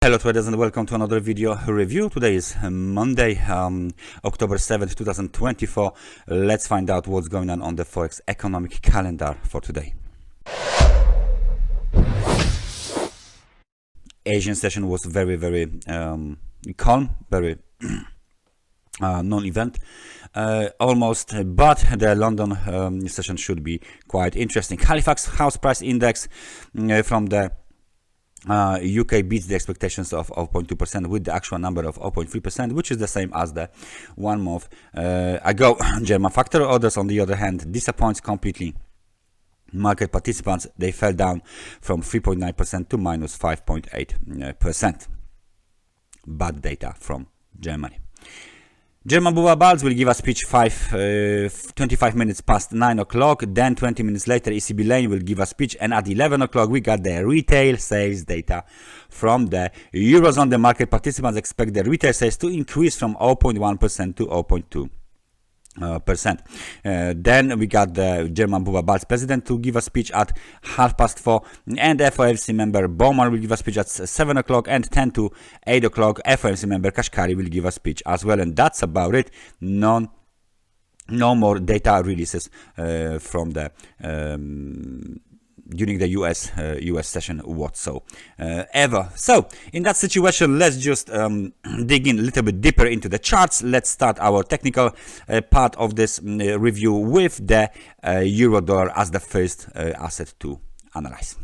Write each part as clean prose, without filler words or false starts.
Hello traders and welcome to another video review. Today is Monday, October 7th, 2024. Let's find out what's going on the Forex economic calendar for today. Asian session was very calm, very non-event almost, but the London session should be quite interesting. Halifax house price index from the UK beats the expectations of 0.2% with the actual number of 0.3%, which is the same as the 1 month ago. German factory orders, on the other hand, disappoints completely market participants. They fell down from 3.9% to minus 5.8%. Bad data from Germany. German Bundesbank will give a speech 25 minutes past 9 o'clock. Then 20 minutes later, ECB Lane will give a speech. And at 11 o'clock, we got the retail sales data from the Eurozone. The market participants expect the retail sales to increase from 0.1% to 0.2%. Then we got the German Bundesbank president to give a speech at 4:30, and FOMC member Bowman will give a speech at 7 o'clock, and 10 to 8 o'clock FOMC member Kashkari will give a speech as well. And that's about it. No more data releases from the during the US session whatsoever. So in that situation, let's just dig in a little bit deeper into the charts. Let's start our technical part of this review with the euro dollar as the first asset to analyze.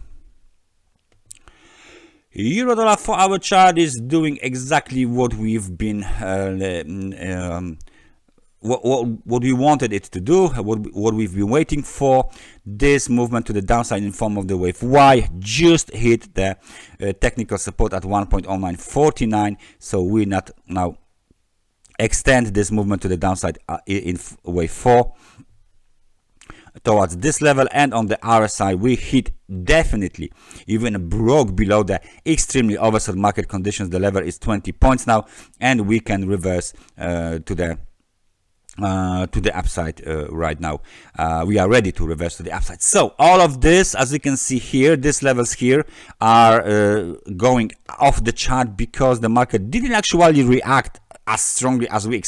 Euro dollar for our chart is doing exactly what we've been what we wanted it to do, what we've been waiting for. This movement to the downside in form of the wave Y just hit the technical support at 1.0949, so we not now extend this movement to the downside in wave 4 towards this level. And on the RSI, we hit, definitely even broke below the extremely oversold market conditions. The level is 20 points now, and we can reverse to the upside right now. We are ready to reverse to the upside. So all of this, as you can see here, these levels here are going off the chart because the market didn't actually react as strongly as we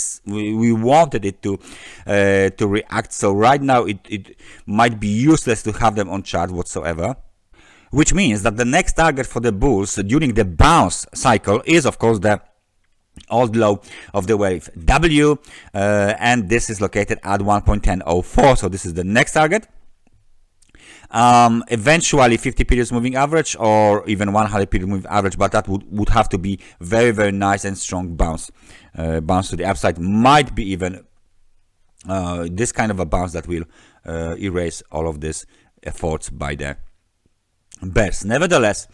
wanted it to react. So right now it might be useless to have them on chart whatsoever, which means that the next target for the bulls during the bounce cycle is, of course, the old low of the wave W, and this is located at 1.1004. So this is the next target. Eventually 50 periods moving average, or even 100 period moving average, but that would have to be very nice and strong bounce to the upside. Might be even this kind of a bounce that will erase all of these efforts by the bears. Nevertheless,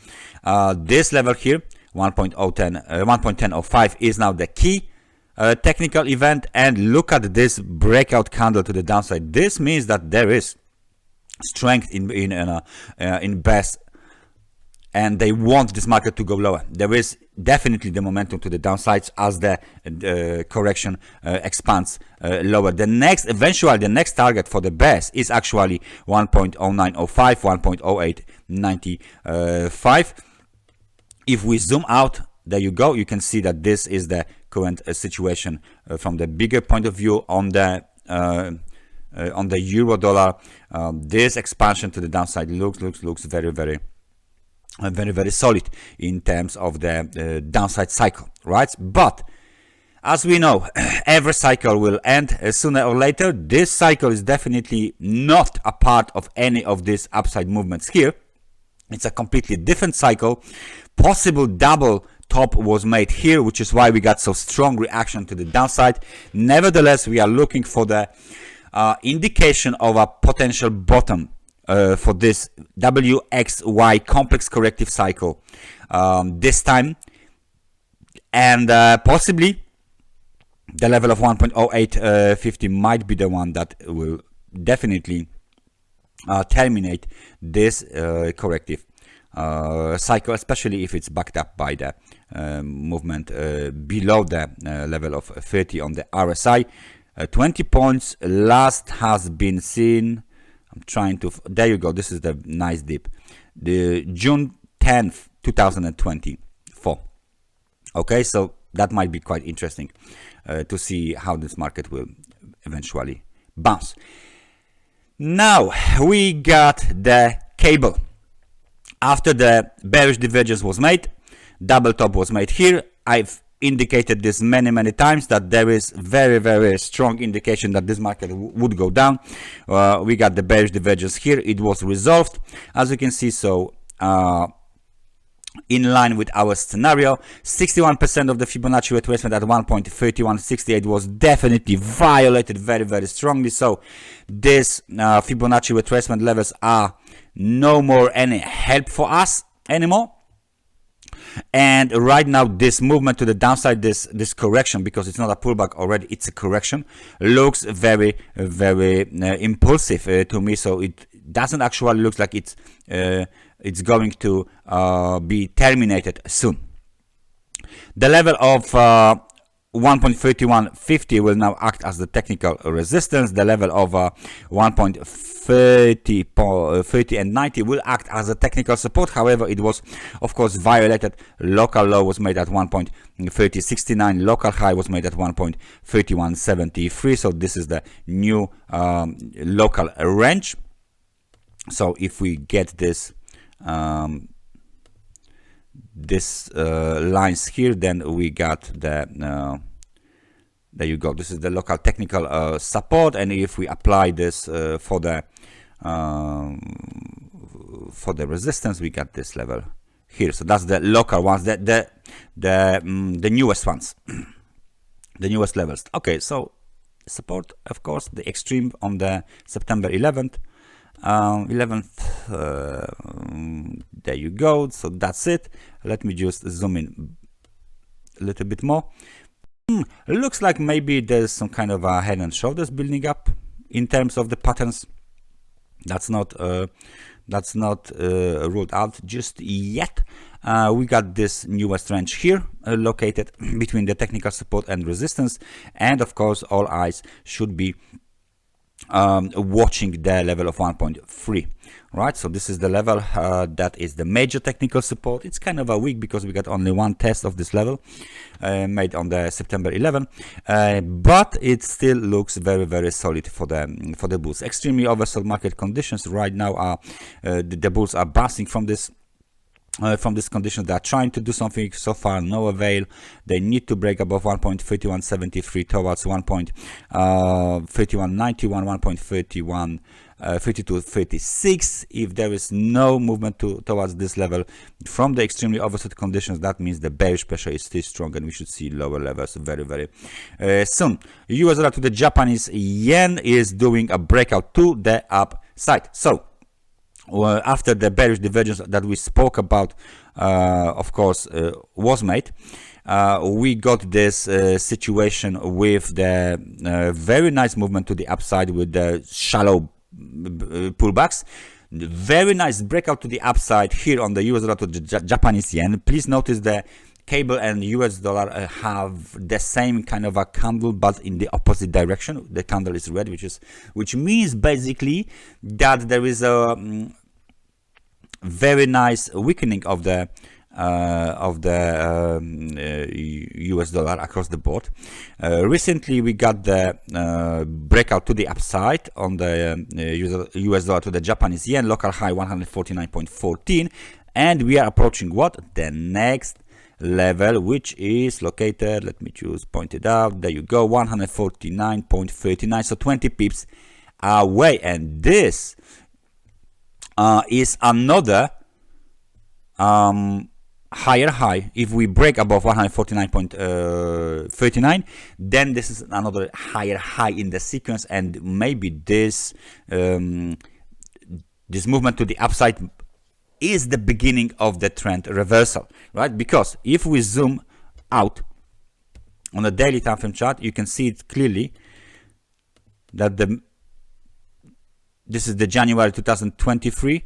this level here, 1.1005 is now the key technical event. And look at this breakout candle to the downside. This means that there is strength in bears, and they want this market to go lower. There is definitely the momentum to the downsides as the correction expands lower. The next target for the bears is actually 1.0905, 1.0895. If we zoom out, there you go, you can see that this is the current situation from the bigger point of view on the euro dollar. This expansion to the downside looks very solid in terms of the downside cycle, right? But as we know, every cycle will end sooner or later. This cycle is definitely not a part of any of these upside movements here. It's a completely different cycle. Possible double top was made here, which is why we got so strong reaction to the downside. Nevertheless, we are looking for the indication of a potential bottom for this WXY complex corrective cycle this time, and possibly the level of 1.0850 might be the one that will definitely terminate this corrective cycle, especially if it's backed up by the movement below the level of 30 on the RSI. 20 points last has been seen. I'm trying to, there you go, this is the nice dip, the June 10th 2024. Okay, so that might be quite interesting to see how this market will eventually bounce. Now we got the cable. After the bearish divergence was made, double top was made here. I've indicated this many times that there is very strong indication that this market would go down. We got the bearish divergence here. It was resolved, as you can see. So in line with our scenario, 61% of the Fibonacci retracement at 1.3168 was definitely violated very strongly. So this Fibonacci retracement levels are no more any help for us anymore. And right now, this movement to the downside, this correction, because it's not a pullback already, it's a correction, looks very impulsive to me. So it doesn't actually look like it's going to be terminated soon. The level of 1.3150 will now act as the technical resistance. The level of 1.30 and 90 will act as a technical support. However, it was of course violated. Local low was made at 1.3069. Local high was made at 1.3173. So this is the new local range. So if we get this lines here, then we got the there you go. This is the local technical support, and if we apply this for the resistance, we got this level here. So that's the local ones, the newest ones, the newest levels. Okay, so support, of course, the extreme on the September 11th. There you go. So that's it. Let me just zoom in a little bit more. Looks like maybe there's some kind of a head and shoulders building up in terms of the patterns. That's not ruled out just yet. We got this newest range here located between the technical support and resistance, and of course all eyes should be watching the level of 1.3, right? So this is the level that is the major technical support. It's kind of a weak because we got only one test of this level made on the September 11, but it still looks very solid for the bulls. Extremely oversold market conditions right now are the bulls are bouncing from this condition. They are trying to do something, so far no avail. They need to break above 1.3173 towards 1.3191, 1.3236. If there is no movement towards this level from the extremely oversold conditions, that means the bearish pressure is still strong, and we should see lower levels very soon. US dollar to the Japanese yen is doing a breakout to the upside. So after the bearish divergence that we spoke about, of course, was made, we got this situation with the very nice movement to the upside with the shallow pullbacks. Very nice breakout to the upside here on the US dollar to the Japanese yen. Please notice the cable and US dollar have the same kind of a candle, but in the opposite direction. The candle is red, which means basically that there is a very nice weakening of the US dollar across the board. Recently we got the breakout to the upside on the US dollar to the Japanese yen, local high 149.14, and we are approaching what? The next level, which is located, let me just point it out, there you go, 149.39, so 20 pips away. And this is another higher high. If we break above 149.39, then this is another higher high in the sequence, and maybe this this movement to the upside is the beginning of the trend reversal, right? Because if we zoom out on the daily time frame chart, you can see it clearly that this is the January 2023,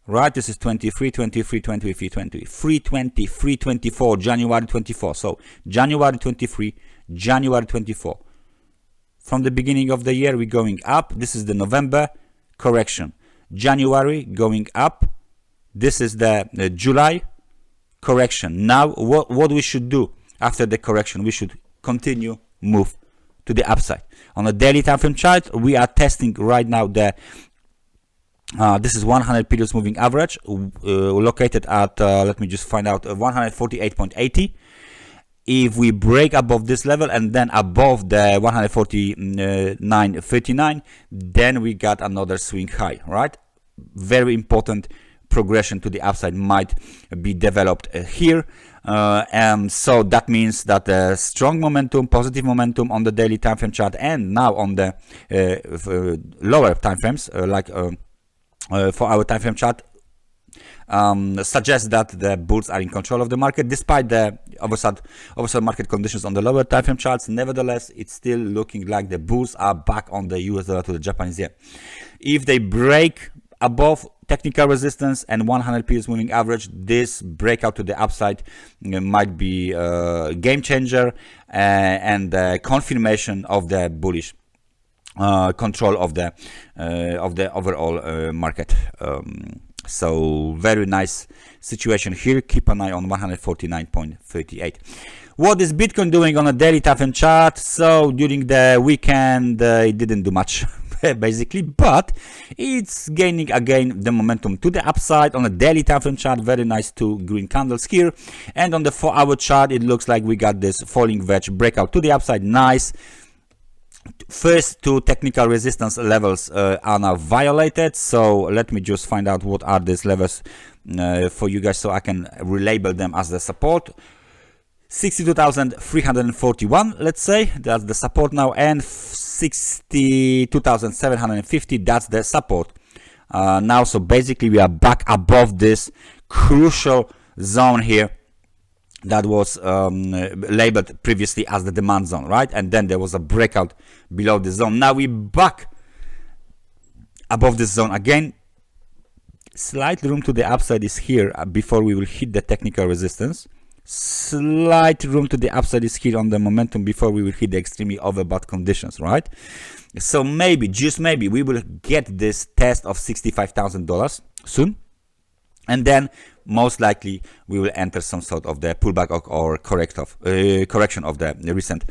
right? This is 23, 23, 23, 23, 23, 24, January 24. So January 23, January 24. From the beginning of the year, we're going up. This is the November correction. January going up. This is the July correction. Now, what we should do? after the correction, we should continue move to the upside. On a daily time frame chart, we are testing right now the this is 100 periods moving average, located at let me just find out, 148.80. If we break above this level and then above the 149.39, then we got another swing high, right? Very important progression to the upside might be developed here, and so that means that the strong momentum, positive momentum on the daily time frame chart and now on the lower time frames, for our time frame chart, suggests that the bulls are in control of the market despite the oversold market conditions on the lower time frame charts. Nevertheless, it's still looking like the bulls are back on the US dollar to the Japanese yen. If they break above technical resistance and 100 periods moving average, this breakout to the upside might be a game changer and confirmation of the bullish control of the overall market. So very nice situation here. Keep an eye on 149.38. What is Bitcoin doing on a daily time frame chart? So during the weekend, it didn't do much basically, but it's gaining again the momentum to the upside on a daily time frame chart. Very nice 2 green candles here, and on the 4-hour chart, it looks like we got this falling wedge breakout to the upside. Nice. First 2 technical resistance levels are now violated, so let me just find out what are these levels for you guys so I can relabel them as the support. 62,341, let's say, that's the support now, and 62,750, that's the support now. So basically we are back above this crucial zone here that was labeled previously as the demand zone, right? And then there was a breakout below the zone. Now we back above this zone again. Slight room to the upside is here before we will hit the technical resistance. Slight room to the upside is here on the momentum before we will hit the extremely overbought conditions, right? So maybe, just maybe, we will get this test of $65,000 soon, and then most likely we will enter some sort of the pullback or correction of the recent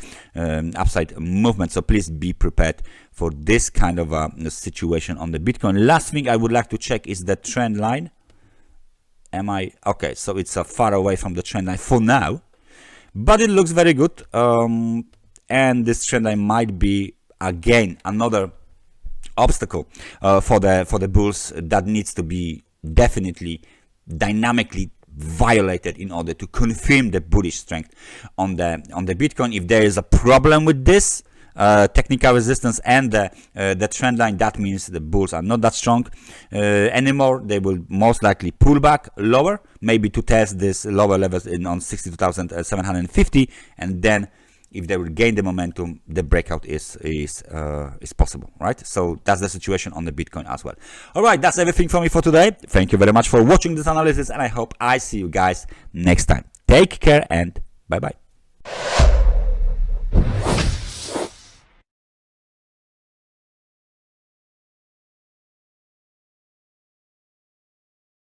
upside movement. So please be prepared for this kind of a situation on the Bitcoin. Last thing I would like to check is the trend line. Am I okay? So it's far away from the trend line for now, but it looks very good, and this trend line might be again another obstacle for the bulls that needs to be definitely dynamically violated in order to confirm the bullish strength on the Bitcoin. If there is a problem with this technical resistance and the trend line, that means the bulls are not that strong anymore. They will most likely pull back lower, maybe to test this lower levels on 62,750, and then if they will gain the momentum, the breakout is possible, right? So that's the situation on the Bitcoin as well. All right, that's everything from me for today. Thank you very much for watching this analysis, and I hope I see you guys next time. Take care and bye bye.